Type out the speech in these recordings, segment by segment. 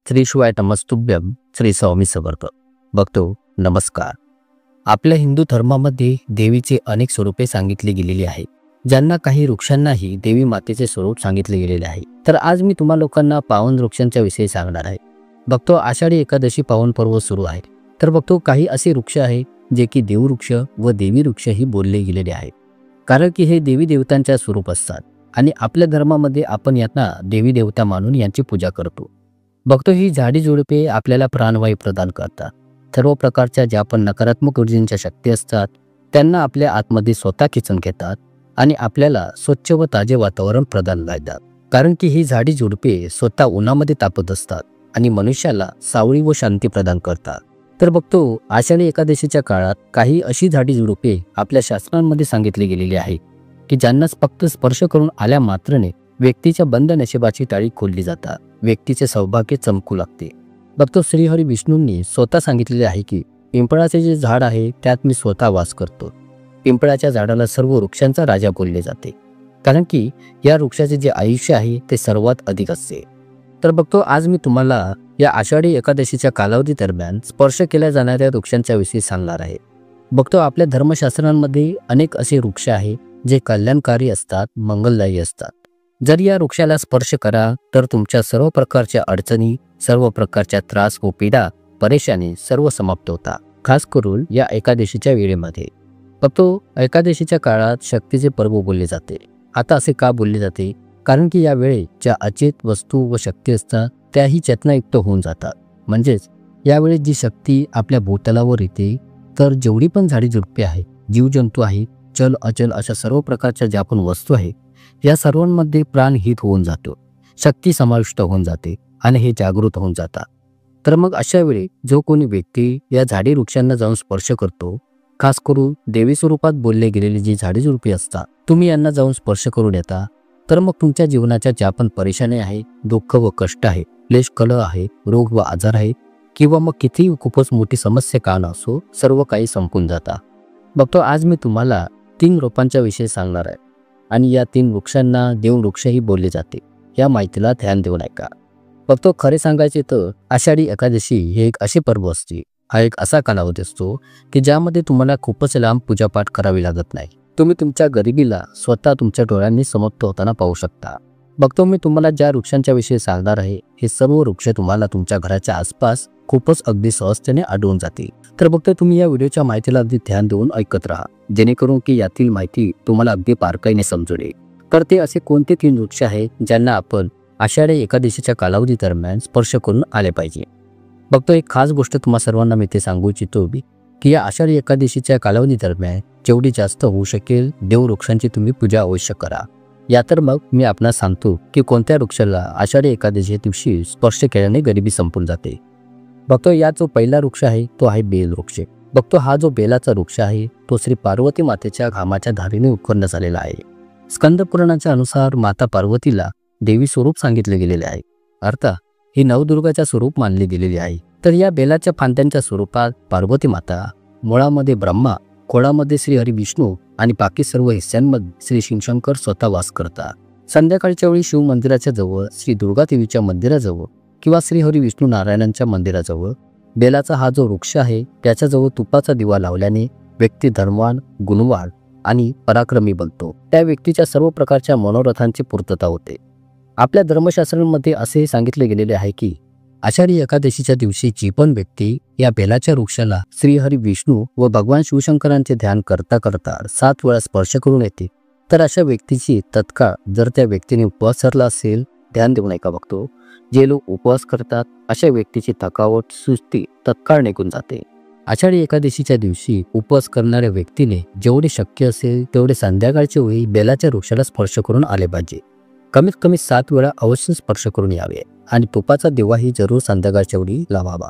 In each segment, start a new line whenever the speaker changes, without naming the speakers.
श्री शिवाय नमस्तुभ्यम श्री स्वामी समर्थ. भक्तो नमस्कार. आपल्या हिंदू धर्मामध्ये देवीचे अनेक स्वरूपे सांगितली गेलेली आहेत, ज्यांना काही वृक्षांनाही देवी मातेचे स्वरूप सांगितले गेलेले आहे. तर आज मी तुम्हा लोकांना पावन वृक्षांच्या विषयी सांगणार आहे. भक्तो, आषाढी एकादशी पावन पर्व सुरू आहे. तर भक्तो, काही असे वृक्ष आहेत जे की देववृक्ष व देवी वृक्ष ही बोलले गेलेले आहेत, कारण की हे देवी देवतांच्या स्वरूप असतात आणि आपल्या धर्मामध्ये आपण यांना देवी देवता मानून यांची पूजा करतो. भक्तो, ही झाडी झुडपे आपल्याला प्राणवायू प्रदान करतात. सर्व प्रकारच्या ज्या पण नकारात्मक ऊर्जेच्या शक्ती असतात त्यांना आपल्या आतमध्ये स्वतः खेचून घेतात आणि आपल्याला स्वच्छ व ताजे वातावरण प्रदान करतात. कारण की ही झाडी झुडपे स्वतः उन्हामध्ये तापत असतात आणि मनुष्याला सावळी व शांती प्रदान करतात. तर बघतो, आषाढी एकादशीच्या काळात काही अशी झाडी झुडपे आपल्या शास्त्रांमध्ये सांगितली गेलेली आहे की ज्यांना फक्त स्पर्श करून आल्या मात्रने व्यक्तीच्या बंद नशिबाची टाळी खोलली जातात, व्यक्तीचे सौभाग्य चमकू लागते. बघतो, श्रीहरी विष्णूंनी स्वतः सांगितलेले आहे की पिंपळाचे जे झाड आहे त्यात मी स्वतः वास करतो. पिंपळाच्या झाडाला सर्व वृक्षांचा राजा बोलले जाते, कारण की या वृक्षाचे जे आयुष्य आहे ते सर्वात अधिक असते. तर बघतो, आज मी तुम्हाला या आषाढी एकादशीच्या कालावधी दरम्यान स्पर्श केल्या जाणाऱ्या वृक्षांच्या विषयी सांगणार आहे. बघतो, आपल्या धर्मशास्त्रांमध्ये अनेक असे वृक्ष आहे जे कल्याणकारी असतात, मंगलदायी असतात. जर या वृक्षाला स्पर्श करा तर तुमच्या सर्व प्रकारच्या अडचणी, सर्व प्रकारच्या त्रास व पीडा, परेशानी सर्व समाप्त होतात, खास करून या एकादशीच्या वेळेमध्ये. बघतो, एकादशीच्या काळात शक्तीचे पर्व बोलले जाते. आता असे का बोलले जाते? कारण की या वेळी ज्या अचेत वस्तू व शक्ती असतात त्याही चेतनायुक्त होऊन जातात. म्हणजेच यावेळी जी शक्ती आपल्या भूतलावर येते, तर जेवढी पण झाडी झुडपे आहेत, जीवजंतू आहेत, चल अचल अशा सर्व प्रकारच्या ज्या पण वस्तू आहेत, या सर्वांमध्ये प्राणहित होऊन जातो, शक्ती समाविष्ट होऊन जाते आणि हे जागृत होऊन जातात. तर मग अशा वेळी जो कोणी व्यक्ती या झाडी वृक्षांना जाऊन स्पर्श करतो, खास करून देवी स्वरूपात बोलले गेलेली जी झाडी झुडपे असतात, तुम्ही यांना जाऊन स्पर्श करून येता, तर मग तुमच्या जीवनाच्या ज्या पण परेशानी आहे, दुःख व कष्ट आहे, क्लेश कलह आहे, रोग व आजार आहे, किंवा मग कितीही खूपच मोठी समस्या का नसो, सर्व काही संपून जाता. बघतो, आज मी तुम्हाला 3 रोपांच्या विषयी सांगणार आहे आणि या 3 वृक्षांना देववृक्षही बोलले जाते. या माहितीला ध्यान देऊ नका. बघतो, खरे सांगायचे तर आषाढी एकादशी हे एक असे पर्व असते, हा एक असा कालावधी असतो की ज्यामध्ये तुम्हाला खूपच लांब पूजापाठ करावी लागत नाही. तुम्ही तुमच्या गरिबीला स्वतः तुमच्या डोळ्यांनी समाप्त होताना पाहू शकता. बघतो, मी तुम्हाला ज्या वृक्षांच्या विषयी सांगणार आहे हे सर्व वृक्ष तुम्हाला तुमच्या घराच्या आसपास खूपच अगदी सहजतेने आढळून जातील. तर बघतो, तुम्ही या व्हिडिओच्या माहितीला अगदी ध्यान देऊन ऐकत राहा, जेणेकरून की यातील माहिती तुम्हाला अगदी बारकाईने समजून येईल. तर ते असे कोणते 3 वृक्ष आहेत ज्यांना आपण आषाढी एकादशीच्या कालावधी दरम्यान स्पर्श करून आले पाहिजे. बघतो, एक खास गोष्ट तुम्हा सर्वांना मी ते सांगू इच्छितो की या आषाढी एकादशीच्या कालावधी दरम्यान जेवढी जास्त होऊ शकेल देववृक्षांची तुम्ही पूजा अवश्य करा. या तर मग मी आपणास सांगतो की कोणत्या वृक्षाला आषाढी एकादशी दिवशी स्पर्श केल्याने गरिबी संपून जाते. बघतो, या जो पहिला वृक्ष आहे तो आहे बेल वृक्ष. बघतो, हा जो बेलाचा वृक्ष आहे तो श्री पार्वती मातेच्या घामाच्या धारेने उत्पन्न झालेला आहे. स्कंद पुराणाच्या अनुसार माता पार्वतीला देवी स्वरूप सांगितले गेलेले आहे, अर्थात ही नवदुर्गाच्या स्वरूप मानली गेलेली आहे. तर या बेलाच्या फांद्यांच्या स्वरूपात पार्वती माता, मुळामध्ये ब्रह्मा, खोडामध्ये श्री हरी विष्णू आणि बाकी सर्व हिस्स्यांमध्ये श्री शिवशंकर स्वतः वास करतात. संध्याकाळच्या वेळी शिव मंदिराच्या जवळ, श्री दुर्गा देवीच्या मंदिराजवळ किंवा श्री हरी विष्णू नारायणांच्या मंदिराजवळ बेलाचा हा जो वृक्ष आहे त्याच्याजवळ तुपाचा दिवा लावल्याने व्यक्ती धर्मवान, गुणवान आणि पराक्रमी बनतो. त्या व्यक्तीच्या सर्व प्रकारच्या मनोरथांची पूर्तता होते. आपल्या धर्मशास्त्रांमध्ये असे सांगितले गेलेले आहे की आषाढी एकादशीच्या दिवशी जी पण व्यक्ती या बेलाच्या वृक्षाला श्री हरी विष्णू व भगवान शिवशंकरांचे ध्यान करता करता 7 वेळा स्पर्श करून येते, तर अशा व्यक्तीची तत्काळ, जर त्या व्यक्तीने उपवास धरला असेल, ध्यान देऊ नका. बघतो, जे लोक उपवास करतात अशा व्यक्तीची थकावट, सुस्ती तत्काळ निघून जाते. आषाढी एकादशीच्या दिवशी उपवास करणाऱ्या व्यक्तीने जेवढे शक्य असेल तेवढे संध्याकाळच्या वेळी बेलाच्या वृक्षाला स्पर्श करून आले पाहिजे. कमीत कमी 7 वेळा अवश्य स्पर्श करून यावे आणि तुपाचा दिवाही जरूर संध्याकाळच्या वेळी लावावा.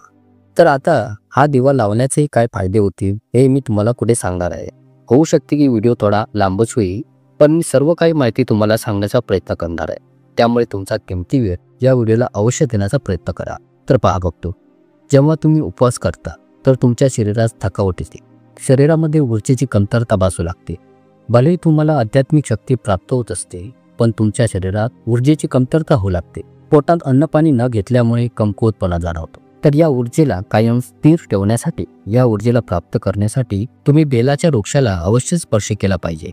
तर आता हा दिवा लावण्याचे काय फायदे होतील हे मी तुम्हाला कुठे सांगणार आहे. होऊ शकते की व्हिडिओ थोडा लांबच होईल, पण मी सर्व काही माहिती तुम्हाला सांगण्याचा प्रयत्न करणार आहे. त्यामुळे तुमचा किमती वेळ या व्हिडिओला अवश्य देण्याचा प्रयत्न करा. तर पहा बघतो, जेव्हा तुम्ही उपवास करता तर तुमच्या शरीरात थकावट येते, शरीरामध्ये ऊर्जेची कमतरता भासू लागते. भलेही तुम्हाला आध्यात्मिक शक्ती प्राप्त होत असते, पण तुमच्या शरीरात ऊर्जेची कमतरता होऊ लागते. पोटात अन्नपाणी न घेतल्यामुळे कमकुवतपणा जाणवतो. तर या ऊर्जेला कायम स्थिर ठेवण्यासाठी, या ऊर्जेला प्राप्त करण्यासाठी तुम्ही बेलाच्या वृक्षाला अवश्य स्पर्श केला पाहिजे.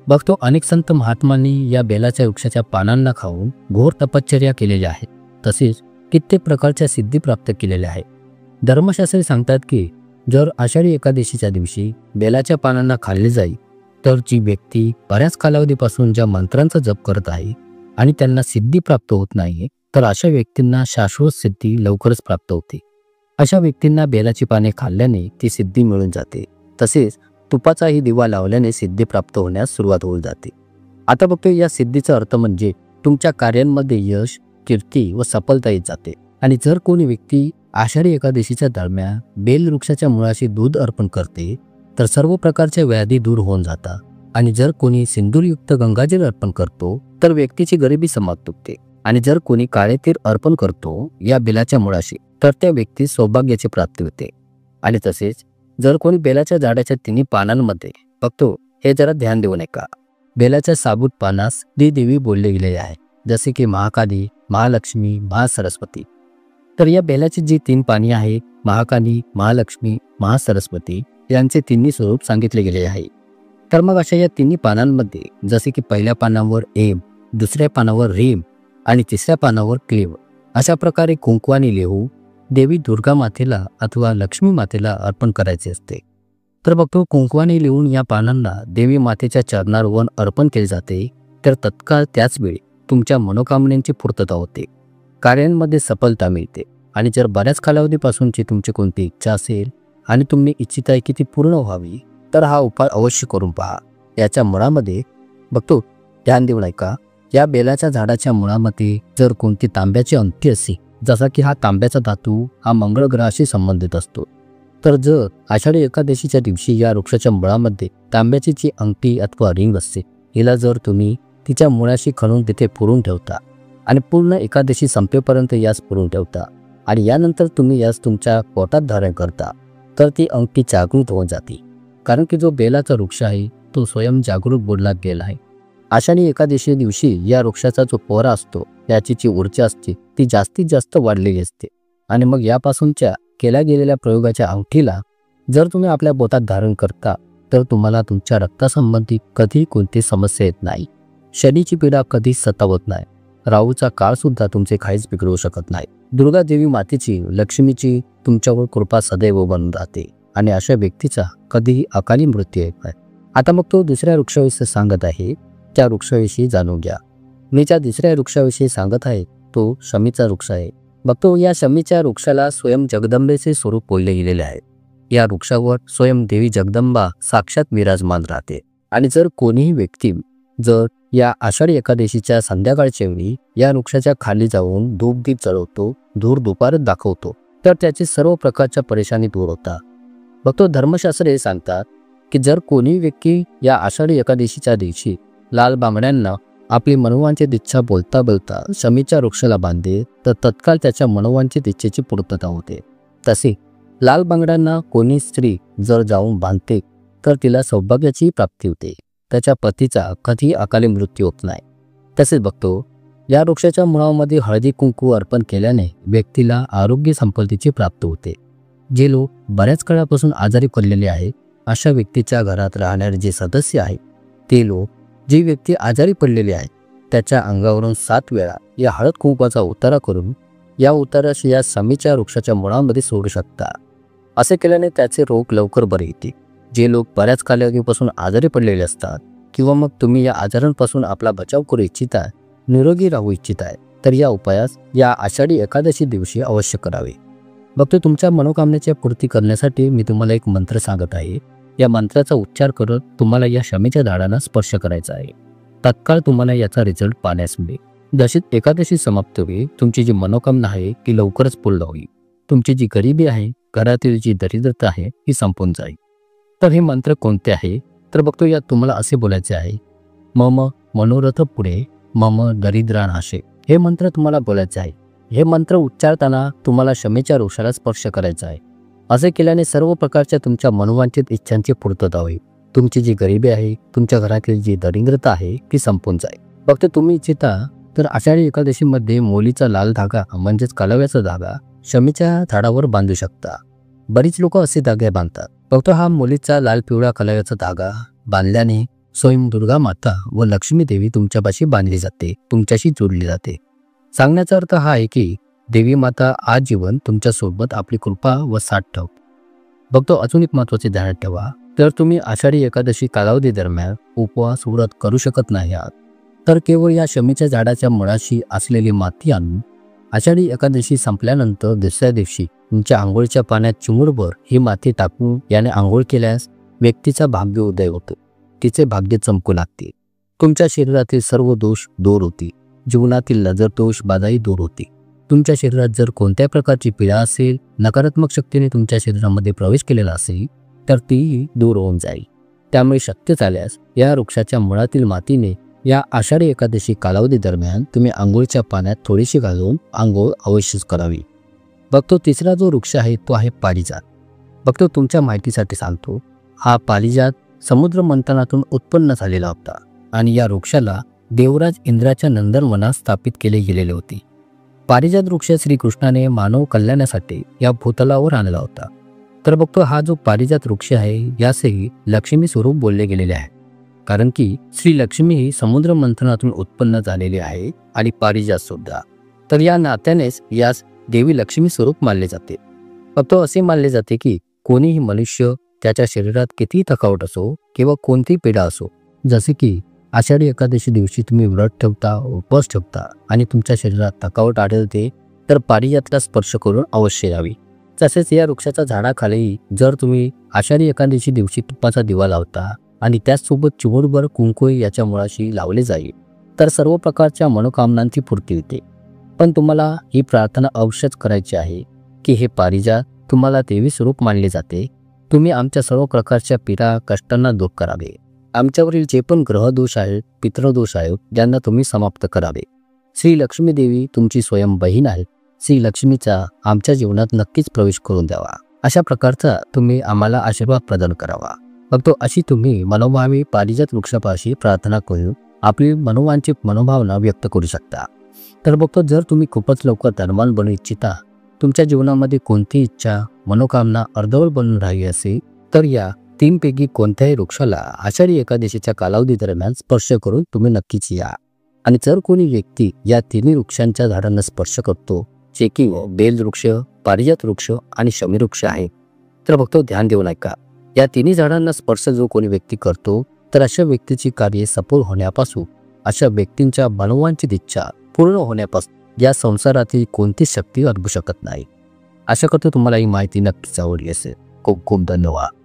बघतो अनेक संत महात्मांनी या बेलाच्या वृक्षाच्या पानांना खाऊन घोर तपश्चर्या केलेल्या आहेत. तसेच कित्येक प्रकारच्या सिद्धी प्राप्त केलेल्या आहेत. धर्मशास्त्रे सांगतात की जर आषाढी एकादशीच्या दिवशी बेलाच्या पानांना खाल्ले जाईल तर जी व्यक्ती बऱ्याच कालावधीपासून ज्या मंत्रांचा जप करत आहे आणि त्यांना सिद्धी प्राप्त होत नाही, तर अशा व्यक्तींना शाश्वत सिद्धी लवकरच प्राप्त होते. अशा व्यक्तींना बेलाची पाने खाल्ल्याने ती सिद्धी मिळून जाते. तसेच तुपाचाही दिवा लावल्याने सिद्धी प्राप्त होण्यास सुरुवात होऊन जाते. आता बघतो या सिद्धीचा अर्थ म्हणजे तुमच्या कार्यांमध्ये यश, कीर्ती व सफलता येत जाते. आणि जर कोणी व्यक्ती आषाढी एकादशीच्या दरम्यान बेल वृक्षाच्या मुळाशी दूध अर्पण करते तर सर्व प्रकारच्या व्याधी दूर होऊन जातात. आणि जर कोणी सिंदूरयुक्त गंगाजल अर्पण करतो तर व्यक्तीची गरिबी समाप्त होते. आणि जर कोणी काळे तीर अर्पण करतो या बेलाच्या मुळाशी तर त्या व्यक्तीस सौभाग्याची प्राप्ती होते. आणि तसेच जर कोणी बेलाच्या झाडाच्या तिन्ही पानांमध्ये बघतो, हे जरा ध्यान देऊ नका, बेलाच्या साबूत पानास देवी बोलले गेले आहे, जसे की महाकाली, महालक्ष्मी, महासरस्वती. तर या बेलाची जी 3 पाने आहेत, महाकाली, महालक्ष्मी, महासरस्वती, यांचे तिन्ही स्वरूप सांगितले गेले आहे. तर मग अशा या तिन्ही पानांमध्ये जसे की पहिल्या पानावर एम, दुसऱ्या पानावर रीम आणि तिसऱ्या पानावर क्लीव अशा प्रकारे कुंकवाने लिहू देवी दुर्गा मातेला अथवा लक्ष्मी मातेला अर्पण करायचे असते. तर बघतो कुंकवाने लिहून या पानांना देवी मातेच्या चरणावर अर्पण केले जाते. तर तत्काळ त्याच वेळी तुमच्या मनोकामनेची पूर्तता होते, कार्यांमध्ये सफलता मिळते. आणि जर बऱ्याच कालावधीपासूनची तुमची कोणती इच्छा असेल आणि तुम्ही इच्छित आहे की ती पूर्ण व्हावी तर हा उपाय अवश्य करून पहा. याच्या मुळामध्ये बघतो ध्यान देऊ नका, या बेलाच्या झाडाच्या मुळामध्ये जर कोणती तांब्याची अंगठी असेल, जसा की हा तांब्याचा धातू हा मंगळ ग्रहाशी संबंधित असतो, तर जर आषाढी एकादशीच्या दिवशी या वृक्षाच्या मुळामध्ये तांब्याची जी अंगठी अथवा रिंग असते, हिला जर तुम्ही तिच्या मुळाशी खणून तिथे पुरून ठेवता आणि पूर्ण एकादशी संपेपर्यंत यास पुरून ठेवता आणि यानंतर तुम्ही यास तुमच्या पोटात धारण करता, तर ती अंगठी जागृत होऊन जाते. कारण की जो बेलाचा वृक्ष आहे तो स्वयं जागृत बोलला गेला आहे. आषाढी एकादशी दिवशी या वृक्षाचा जो पोहरा असतो, याची जी ऊर्जा असते ती जास्तीत जास्त वाढलेली असते. आणि मग यापासूनच्या केल्या गेलेल्या प्रयोगाच्या अंगठीला जर तुम्ही आपल्या बोटात धारण करता तर तुम्हाला तुमच्या रक्तासंबंधी कधी कोणती समस्या येत नाही, शनीची पीडा कधीच सतावत नाही, राहूचा काळ सुद्धा तुमचे काहीच बिघडवू शकत नाही. दुर्गा देवी मातेची, लक्ष्मीची तुमच्यावर कृपा सदैव बनून राहते आणि अशा व्यक्तीचा कधीही अकाली मृत्यू येत नाही. आता मग तो दुसऱ्या वृक्षाविषयी सांगत आहे, त्या वृक्षाविषयी जाणून घ्या. मी ज्या दुसऱ्या वृक्षाविषयी सांगत आहे तो शमीचा वृक्ष आहे. बघतो या शमीच्या वृक्षाला स्वयं जगदंबेचे स्वरूप बोलले गेलेले आहे. या वृक्षावर स्वयं देवी जगदंबा साक्षात विराजमान राहते. आणि जर कोणीही व्यक्ती जर या आषाढी एकादशीच्या संध्याकाळच्या वेळी या वृक्षाच्या खाली जाऊन धूपदीप जळवतो, धूर दुपारच दाखवतो, तर त्याची सर्व प्रकारच्या परेशानी दूर होतात. बघतो धर्मशास्त्रे सांगतात की जर कोणी व्यक्ती या आषाढी एकादशीच्या दिवशी लाल बांगड्यांना आपली मनोवांछित इच्छा बोलता बोलता शमीच्या वृक्षाला बांधे तर तत्काळ त्याच्या मनोवांछित इच्छेची पूर्तता होते. तसे लाल बांगड्यांना कोणी स्त्री जर जाऊन बांधते तर तिला सौभाग्याची प्राप्ती होते, त्याच्या पतीचा कधी अकाली मृत्यू होत नाही. तसेच बघतो या वृक्षाच्या मुळामध्ये हळदी कुंकू अर्पण केल्याने व्यक्तीला आरोग्य संपत्तीची प्राप्ती होते. जे लोक बऱ्याच काळापासून आजारी पडलेले आहेत अशा व्यक्तीच्या घरात राहणारे जे सदस्य आहेत ते लोक, जी व्यक्ती आजारी पडलेली आहे त्याच्या अंगावरून 7 वेळा या हळद कुंकवाचा उतारा करून या उतारास या शमीच्या वृक्षाच्या मुळामध्ये सोडू शकता. असे केल्याने त्याचे रोग लवकर बरे येतील. जे लोक बऱ्याच कालावधीपासून आजारी पडलेले असतात किंवा मग तुम्ही या आजारांपासून आपला बचाव करू इच्छिता, निरोगी राहू इच्छिताय, तर या उपायास या आषाढी एकादशी दिवशी अवश्य करावे. बघतो तुमच्या मनोकामनेच्या पूर्ती करण्यासाठी मी तुम्हाला एक मंत्र सांगत आहे. या मंत्राचा उच्चार करत तुम्हाला या शमीच्या झाडांना स्पर्श करायचा आहे. तत्काळ तुम्हाला याचा रिझल्ट पाहण्यास मिळेल. जशी एकादशी समाप्त होईल तुमची जी मनोकामना आहे ती लवकरच पूर्ण होईल. तुमची जी गरिबी आहे, घरातील जी दरिद्रता आहे ही संपून जाईल. तर हे मंत्र कोणते आहे तर बघतो यात तुम्हाला असे बोलायचे आहे, मम मनोरथ पुढे मम दरिद्रानाशे. हे मंत्र तुम्हाला बोलायचे आहे. हे मंत्र उच्चारताना तुम्हाला शमीच्या वृक्षाला स्पर्श करायचा आहे. असे केल्याने सर्व प्रकारच्या तुमच्या मनोवांछित इच्छांची पूर्तता होईल. तुमची जी गरिबी आहे, तुमच्या घरातील जी दरिद्रता आहे ती संपून जाईल. फक्त तुम्ही इच्छिता तर आषाढी एकादशीमध्ये मोलीचा लाल धागा म्हणजेच कलव्याचा धागा शमीच्या झाडावर बांधू शकता. बरीच लोक असे धागे बांधतात. फक्त हा मोलीचा लाल पिवळा कलव्याचा धागा बांधल्याने स्वयं दुर्गा माता व लक्ष्मी देवी तुमच्यापाशी बांधली जाते, तुमच्याशी जोडली जाते. सांगण्याचा अर्थ हा आहे की देवी माता आजीवन तुमच्यासोबत आपली कृपा व साथ ठेवते. बघतो अजून एक महत्त्वाचे ध्यानात ठेवा, तर तुम्ही आषाढी एकादशी कालावधी दरम्यान उपवास व्रत करू शकत नाही आहात तर केवळ या शमीच्या झाडाच्या मुळाशी असलेली माती आणून आषाढी एकादशी संपल्यानंतर दुसऱ्या दिवशी तुमच्या आंघोळीच्या पाण्यात चिमूटभर ही माती टाकून याने आंघोळ केल्यास व्यक्तीचा भाग्य उदय होतो, तिचे भाग्य चमकू लागते, तुमच्या शरीरातील सर्व दोष दूर होतील, जीवनातील नजर दोष बाधाही दूर होते. तुमच्या शरीरात जर कोणत्या प्रकारची पीडा असेल, नकारात्मक शक्तीने तुमच्या शरीरामध्ये प्रवेश केलेला असेल तर तीही दूर होऊन जाईल. त्यामुळे शक्य झाल्यास या वृक्षाच्या मुळातील मातीने या आषाढी एकादशी कालावधी दरम्यान तुम्ही आंघोळीच्या पाण्यात थोडीशी घालून आंघोळ अवश्यच करावी. बघतो तिसरा जो वृक्ष आहे तो आहे पारिजात. बघतो तुमच्या माहितीसाठी सांगतो, हा पारिजात समुद्र मंथनातून उत्पन्न झालेला होता आणि या वृक्षाला देवराज इंद्राच्या नंदनवनात स्थापित केले गेलेले होते. पारिजात वृक्ष श्रीकृष्णाने मानव कल्याणासाठी या भूतलावर आणला होता. तर बघतो हा जो पारिजात वृक्ष आहे यासही लक्ष्मी स्वरूप बोलले गेलेले आहे, कारण की श्री लक्ष्मी ही समुद्र मंथनातून उत्पन्न झालेली आहे आणि पारिजात सुद्धा. तर या नात्यानेच यास देवी लक्ष्मी स्वरूप मानले जाते. बघतो असे मानले जाते की कोणीही मनुष्य त्याच्या शरीरात कितीही थकावट असो किंवा कोणतीही पीडा असो, जसे की आषाढी एकादशी दिवशी तुम्ही व्रत ठेवता, उपवास ठेवता आणि तुमच्या शरीरात थकावट आढळते तर पारिजातला स्पर्श करून अवश्य यावी. तसेच या वृक्षाच्या झाडाखाली जर तुम्ही आषाढी एकादशी दिवशी तुपाचा दिवा लावता आणि त्याचसोबत चिमूटभर कुंकू याच्या मुळाशी लावले जाईल तर सर्व प्रकारच्या मनोकामनांची पूर्ती होते. पण तुम्हाला ही प्रार्थना अवश्यच करायची आहे की हे पारिजात तुम्हाला देवी स्वरूप मानले जाते, तुम्ही आमच्या सर्व प्रकारच्या पीडा कष्टांना दूर करावे, आमच्यावरील जे पण ग्रहदोष आहेत, पितृदोष आहेत ज्यांना तुम्ही समाप्त करावे. श्री लक्ष्मी देवी तुमची स्वयं बहीण आहे, श्री लक्ष्मीचा आमच्या जीवनात नक्कीच प्रवेश करून द्यावा, अशा प्रकारचा तुम्ही आम्हाला आशीर्वाद प्रदान करावा. बघतो अशी तुम्ही मनोभावी पारिजात वृक्षापाशी प्रार्थना करून आपली मनोवांछित मनोभावना व्यक्त करू शकता. तर बघतो जर तुम्ही खूपच लवकर धनवान बनू इच्छिता, तुमच्या जीवनामध्ये कोणती इच्छा मनोकामना अर्धवट बनून राहिली असेल तर या 3 पैकी कोणत्याही वृक्षाला आषाढी एकादशीच्या कालावधी दरम्यान स्पर्श करून तुम्ही नक्कीच या. आणि जर कोणी व्यक्ती या 3 वृक्षांच्या झाडांना स्पर्श करतो, जे की बेलवृक्ष, पारिजात वृक्ष आणि शमी वृक्ष आहे, तर बघतो ध्यान देऊन ऐका, या 3 झाडांना स्पर्श जो कोणी व्यक्ती करतो तर अशा व्यक्तीची कार्य सफल होण्यापासून, अशा व्यक्तींच्या मनोवांछित इच्छा पूर्ण होण्यापासून या संसारातील कोणतीच शक्ती अडवू शकत नाही. आशा करतो तुम्हाला ही माहिती नक्कीच आवडली असेल. खूप खूप धन्यवाद.